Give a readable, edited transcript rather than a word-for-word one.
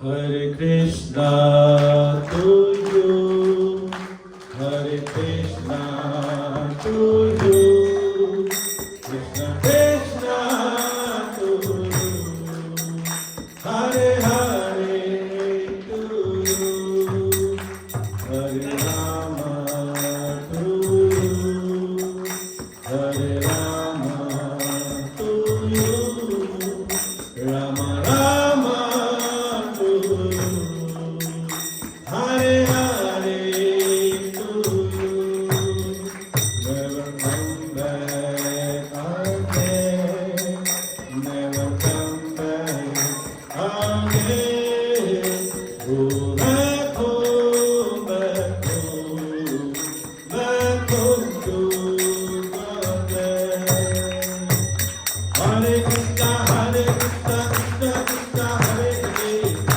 Hare Krishna to you, Hare Krishna to you, Krishna Krishna to you, Hare Hare to you, Hare Rama to you, Hare Rama to you, Rama Rama to you, Hare Hare to you. Never come back again, never come back again.